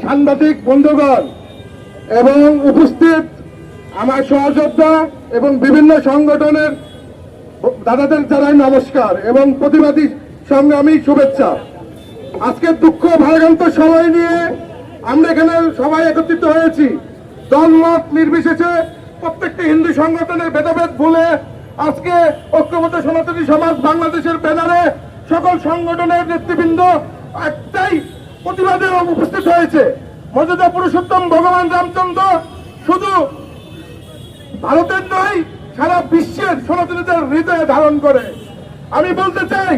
সাংবাদিক বন্ধুগণ এবং উপস্থিত আমার সহযোদ্ধা এবং বিভিন্ন সংগঠনের দাদাদের জানাই নমস্কার এবং প্রতিবাদী সংগ্রামী শুভেচ্ছা। আজকে দুঃখ ভারাক্রান্ত সময় নিয়ে আমরা এখানে সবাই একত্রিত হয়েছি। দলমত নির্বিশেষে প্রত্যেকটি হিন্দু সংগঠনের ভেদাভেদ ভুলে আজকে ঐক্যবদ্ধ সনাতনী সমাজ বাংলাদেশের ব্যানারে সকল সংগঠনের নেতৃবৃন্দ একটাই প্রতিবাদে উপস্থিত হয়েছে। মর্যাদা পুরুষোত্তম ভগবান রামচন্দ্র শুধু ভারতের নয়, সারা বিশ্বের সনাতনীদের হৃদয়ে ধারণ করে। আমি বলতে চাই,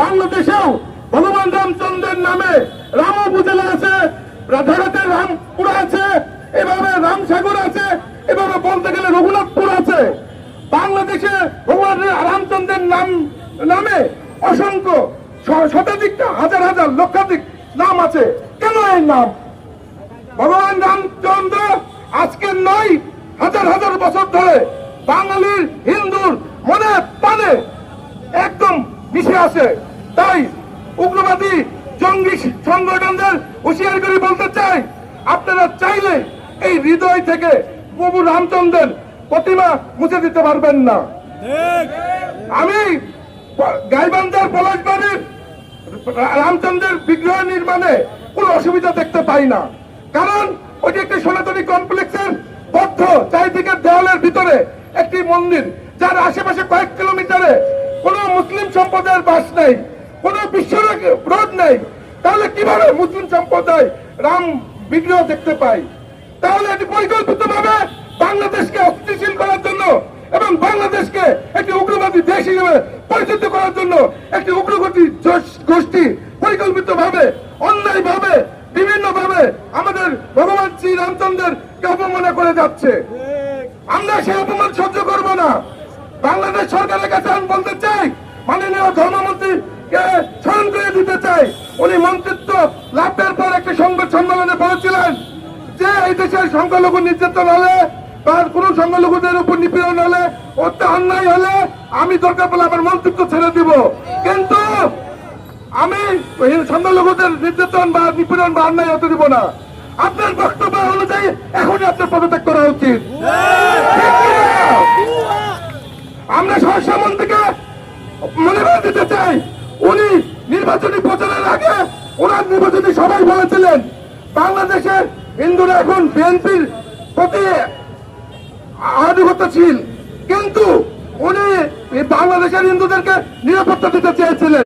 বাংলাদেশেও ভগবান রামচন্দ্রের নামে রাম উপজেলা আছে, রাধাঘাটের রামপুরা আছে, এভাবে রামসাগর আছে, এভাবে বলতে গেলে রঘুনাথপুর আছে। বাংলাদেশে ভগবান রামচন্দ্রের নামে অসংখ্য শতাধিকটা হাজার হাজার লক্ষাধিক নাম আছে। কেন এই নাম? ভগবান রামচন্দ্র আজকের নয়, হাজার হাজার বছর ধরে বাঙালির হিন্দুর মনে প্রাণে একদম মিশে আসে। তাই উগ্রবাদী জঙ্গি সংগঠনদের হুঁশিয়ার করে বলতে চাই, আপনারা চাইলে এই হৃদয় থেকে প্রভু রামচন্দ্রের প্রতিমা মুছে দিতে পারবেন না। আমি গাইবান্ধার পলাশবাড়ির রামচন্দ্রের বিগ্রহ নির্মাণে কোনো অসুবিধা দেখতে পাই না, কারণ ওইটি একটি সনাতনী কমপ্লেক্সের বদ্ধ চারিদিকে দেওয়ালের ভিতরে একটি মন্দির, যার আশেপাশে কয়েক কিলোমিটারে কোনো মুসলিম সম্প্রদায়ের বাস নেই, কোনো বিশ্বরোধ নেই। তাহলে কিভাবে মুসলিম সম্প্রদায় রাম বিগ্রহ দেখতে পাই? তাহলে এটি পরিকল্পিতভাবে বাংলাদেশকে অস্থিতিশীল করার জন্য এবং বাংলাদেশকে একটি উগ্রবাদী দেশ হিসেবে পরিচিত করার জন্য একটি উগ্রবাদী গোষ্ঠী পরিকল্পিতভাবে অন্যায়ভাবে বিভিন্নভাবে আমাদের ভগবান শ্রী রামচন্দ্রকে অপমান করে যাচ্ছে। আমরা সেই অপমান সহ্য করব না। বাংলাদেশ সরকারের কাছে আমি বলতে চাই, মাননীয় ধর্মমন্ত্রীকে স্মরণ করে দিতে চাই, উনি মন্ত্রিত্ব লাভের পর একটি সংবাদ সম্মেলনে বলেছিলেন যে এই দেশের সংখ্যালঘু নির্যাতন হলে বা কোন সংখ্যালঘুদের উপর নিপীড়ন হলে, অন্যায় হলে আমি দরকার পড়লে আমার মন্ত্রিত্ব ছেড়ে দিব, কিন্তু আমি সংখ্যালঘুদের নির্যাতন বা নিপীড়ন বা অন্যায় হতে দিব না। আপনার বক্তব্য অনুযায়ী এখনই আপনার পদত্যাগ করা উচিত। আমরা স্বরাষ্ট্রমন্ত্রীকে মনে করে দিতে চাই, উনি নির্বাচনী প্রচারের আগে ওনার নির্বাচনী সবাই বলেছিলেন বাংলাদেশের হিন্দুরা এখন বিএনপির প্রতি আনুগত্যশীল, কিন্তু উনি বাংলাদেশের হিন্দুদেরকে নিরাপত্তা দিতে চেয়েছিলেন।